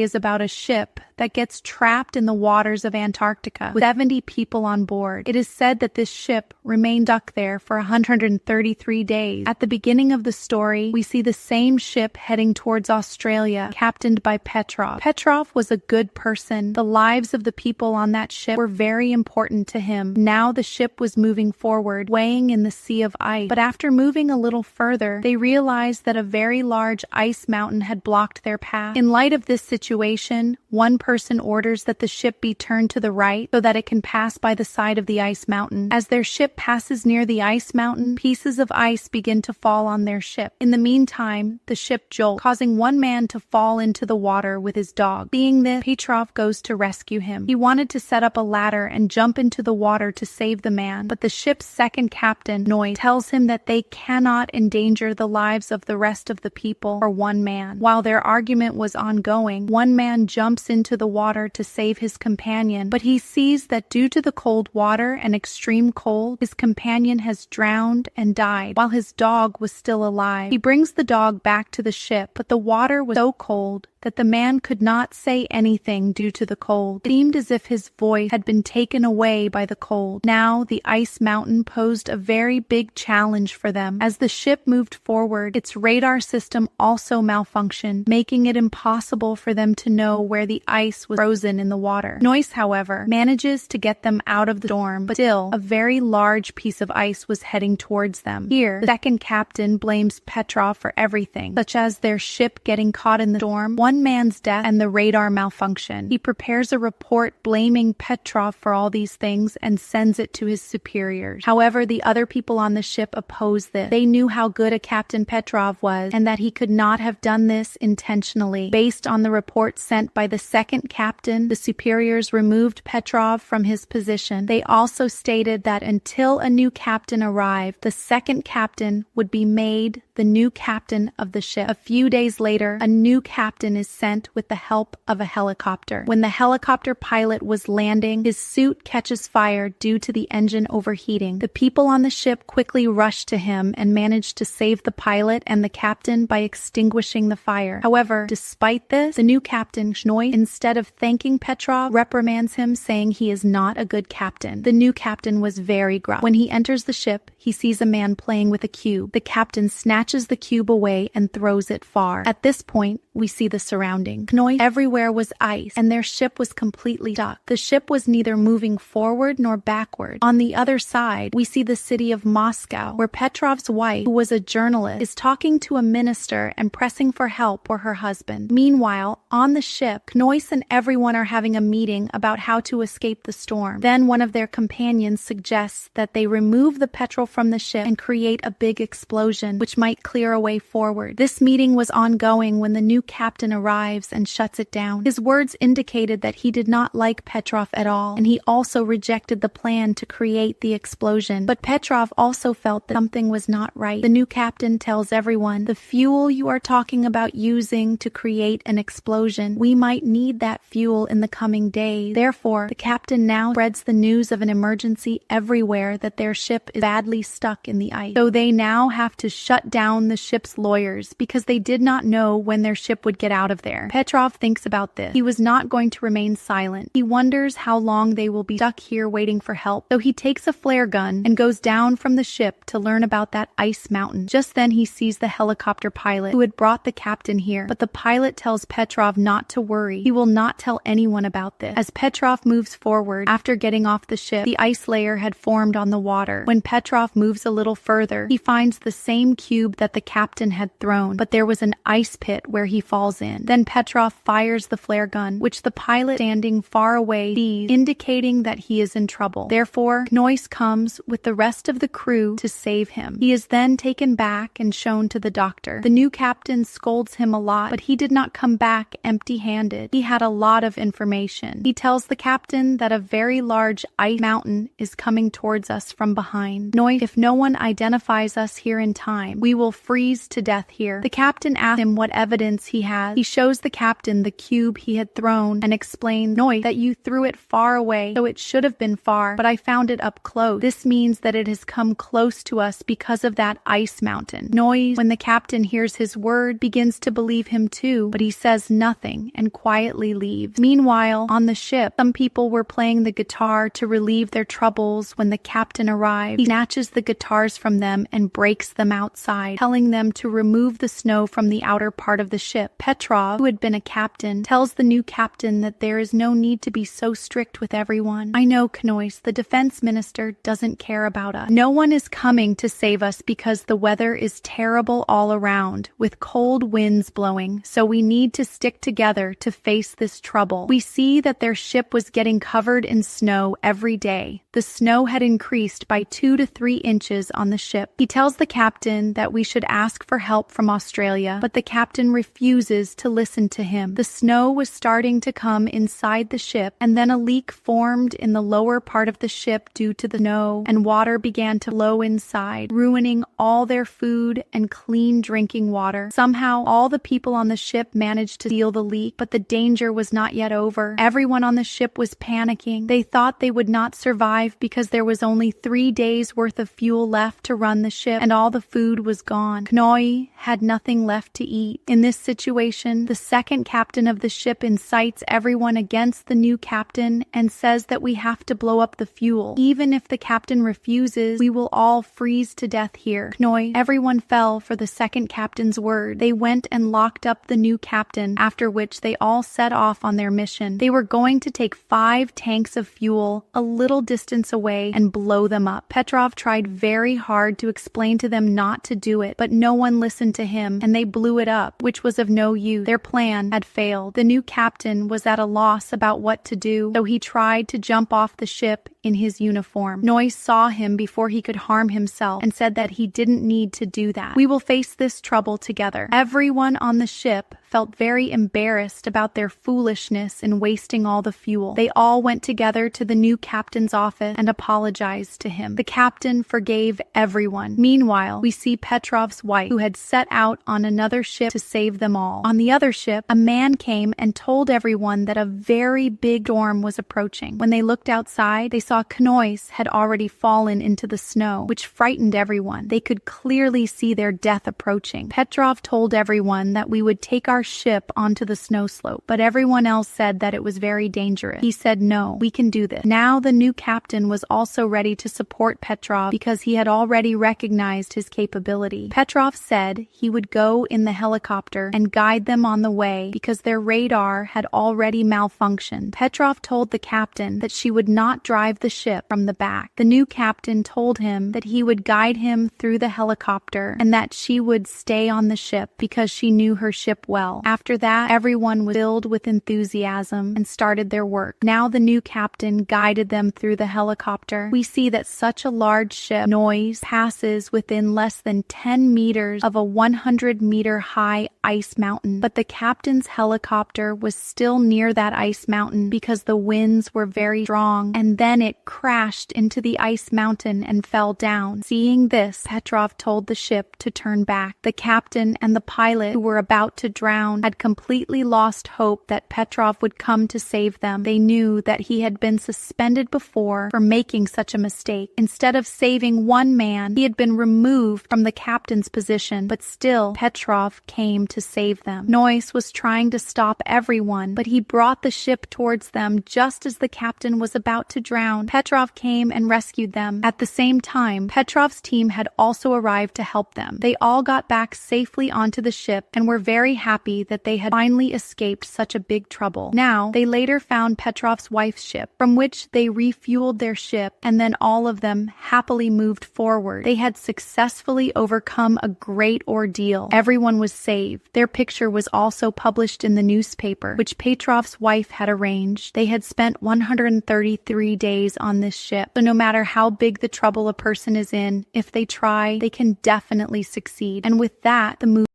is about a ship that gets trapped in the waters of Antarctica with 70 people on board. It is said that this ship remained stuck there for 133 days. At the beginning of the story, we see the same ship heading towards Australia, captained by Petrov. Petrov was a good person. The lives of the people on that ship were very important to him. Now the ship was moving forward, weighing in the sea of ice. But after moving a little further, they realized that a very large ice mountain had blocked their path. In light of this situation, one person orders that the ship be turned to the right so that it can pass by the side of the ice mountain. As their ship passes near the ice mountain, pieces of ice begin to fall on their ship. In the meantime, the ship jolts, causing one man to fall into the water with his dog. Seeing this, Petrov goes to rescue him. He wanted to set up a ladder and jump into the water to save the man, but the ship's second captain, Noy, tells him that they cannot endanger the lives of the rest of the people for one man. While their argument was ongoing, one man jumps into the water to save his companion, but he sees that due to the cold water and extreme cold, his companion has drowned and died while his dog was still alive. He brings the dog back to the ship, but the water was so cold that the man could not say anything due to the cold. It seemed as if his voice had been taken away by the cold. Now the ice mountain posed a very big challenge for them. As the ship moved forward, its radar system also malfunctioned, making it impossible for them to know where the ice was frozen in the water. Noyce, however, manages to get them out of the storm, but still, a very large piece of ice was heading towards them. Here, the second captain blames Petrov for everything, such as their ship getting caught in the storm, one man's death, and the radar malfunction. He prepares a report blaming Petrov for all these things and sends it to his superiors. However, the other people on the ship oppose this. They knew how good a Captain Petrov was and that he could not have done this intentionally. Based on the report sent by the second captain, the superiors removed Petrov from his position. They also stated that until a new captain arrived, the second captain would be made the new captain of the ship. A few days later, a new captain is sent with the help of a helicopter. When the helicopter pilot was landing, his suit catches fire due to the engine overheating. The people on the ship quickly rush to him and manage to save the pilot and the captain by extinguishing the fire. However, despite this, the new captain, Shnoy, instead of thanking Petrov, reprimands him, saying he is not a good captain. The new captain was very gruff. When he enters the ship, he sees a man playing with a cube. The captain snatches the cube away and throws it far. At this point, we see the surrounding. Everywhere was ice, and their ship was completely stuck. The ship was neither moving forward nor backward. On the other side, we see the city of Moscow, where Petrov's wife, who was a journalist, is talking to a minister and pressing for help for her husband. Meanwhile, on the ship, Knois and everyone are having a meeting about how to escape the storm. Then one of their companions suggests that they remove the petrol from the ship and create a big explosion, which might clear a way forward. This meeting was ongoing when the new captain arrives and shuts it down. His words indicated that he did not like Petrov at all, and he also rejected the plan to create the explosion. But Petrov also felt that something was not right. The new captain tells everyone, "The fuel you are talking about using to create an explosion, we might need that fuel in the coming days." Therefore, the captain now spreads the news of an emergency everywhere that their ship is badly stuck in the ice. So they now have to shut down the ship's lawyers because they did not know when their ship would get out of there. Petrov thinks about this. He was not going to remain silent. He wonders how long they will be stuck here waiting for help. So he takes a flare gun and goes down from the ship to learn about that ice mountain. Just then he sees the helicopter pilot who had brought the captain here, but the pilot tells Petrov not to worry. He will not tell anyone about this. As Petrov moves forward, after getting off the ship, the ice layer had formed on the water. When Petrov moves a little further, he finds the same cube that the captain had thrown, but there was an ice pit where he falls in. Then Petrov fires the flare gun, which the pilot standing far away sees, indicating that he is in trouble. Therefore, Knois comes with the rest of the crew to save him. He is then taken back and shown to the doctor. The new captain scolds him a lot, but he did not come back empty-handed. He had a lot of information. He tells the captain that a very large ice mountain is coming towards us from behind. Knois, if no one identifies us here in time, we will freeze to death here. The captain asks him what evidence he has. He shows the captain the cube he had thrown and explains, "Noise, that you threw it far away, so it should have been far, but I found it up close. This means that it has come close to us because of that ice mountain." Noise, when the captain hears his word, begins to believe him too, but he says nothing and quietly leaves. Meanwhile, on the ship, some people were playing the guitar to relieve their troubles when the captain arrives. He snatches the guitars from them and breaks them outside, telling them to remove the snow from the outer part of the ship. Petrov, who had been a captain, tells the new captain that there is no need to be so strict with everyone. "I know, Knois, the defense minister doesn't care about us. No one is coming to save us because the weather is terrible all around, with cold winds blowing, so we need to stick together to face this trouble." We see that their ship was getting covered in snow every day. The snow had increased by 2 to 3 inches on the ship. He tells the captain that we should ask for help from Australia, but the captain refuses to listen to him. The snow was starting to come inside the ship, and then a leak formed in the lower part of the ship due to the snow, and water began to flow inside, ruining all their food and clean drinking water. Somehow, all the people on the ship managed to seal the leak, but the danger was not yet over. Everyone on the ship was panicking. They thought they would not survive because there was only 3 days worth of fuel left to run the ship, and all the food was gone. Knoi had nothing left to eat. In this situation, the second captain of the ship incites everyone against the new captain and says that we have to blow up the fuel. Even if the captain refuses, we will all freeze to death here. Knoi, everyone fell for the second captain's word. They went and locked up the new captain, after which they all set off on their mission. They were going to take 5 tanks of fuel a little distance away and blow them up. Petrov tried very hard to explain to them not to do it, but no one listened to him, and they blew it up, which was of no use. Their plan had failed. The new captain was at a loss about what to do, so he tried to jump off the ship in his uniform. Noise saw him before he could harm himself and said that he didn't need to do that. "We will face this trouble together." Everyone on the ship felt very embarrassed about their foolishness in wasting all the fuel. They all went together to the new captain's office and apologized to him. The captain forgave everyone. Meanwhile, we see Petrov's wife, who had set out on another ship to save them all. On the other ship, a man came and told everyone that a very big storm was approaching. When they looked outside, they saw Knois had already fallen into the snow, which frightened everyone. They could clearly see their death approaching. Petrov told everyone that we would take our ship onto the snow slope, but everyone else said that it was very dangerous. He said, "No, we can do this." Now the new captain was also ready to support Petrov because he had already recognized his capability. Petrov said he would go in the helicopter and guide them on the way because their radar had already malfunctioned. Petrov told the captain that she would not drive the ship from the back. The new captain told him that he would guide him through the helicopter and that she would stay on the ship because she knew her ship well. After that, everyone was filled with enthusiasm and started their work. Now the new captain guided them through the helicopter. We see that such a large ship, Noise, passes within less than 10 meters of a 100-meter high ice mountain, but the captain's helicopter was still near that ice mountain because the winds were very strong, and then it crashed into the ice mountain and fell down. Seeing this, Petrov told the ship to turn back. The captain and the pilot, who were about to drown, had completely lost hope that Petrov would come to save them. They knew that he had been suspended before for making such a mistake. Instead of saving one man, he had been removed from the captain's position, but still Petrov came to save them. Nois was trying to stop everyone, but he brought the ship towards them just as the captain was about to drown. Petrov came and rescued them. At the same time, Petrov's team had also arrived to help them. They all got back safely onto the ship and were very happy that they had finally escaped such a big trouble. Now, they later found Petrov's wife's ship, from which they refueled their ship, and then all of them happily moved forward. They had successfully overcome a great ordeal. Everyone was saved. Their picture was also published in the newspaper, which Petrov's wife had arranged. They had spent 133 days on this ship, so no matter how big the trouble a person is in, if they try, they can definitely succeed. And with that, the movie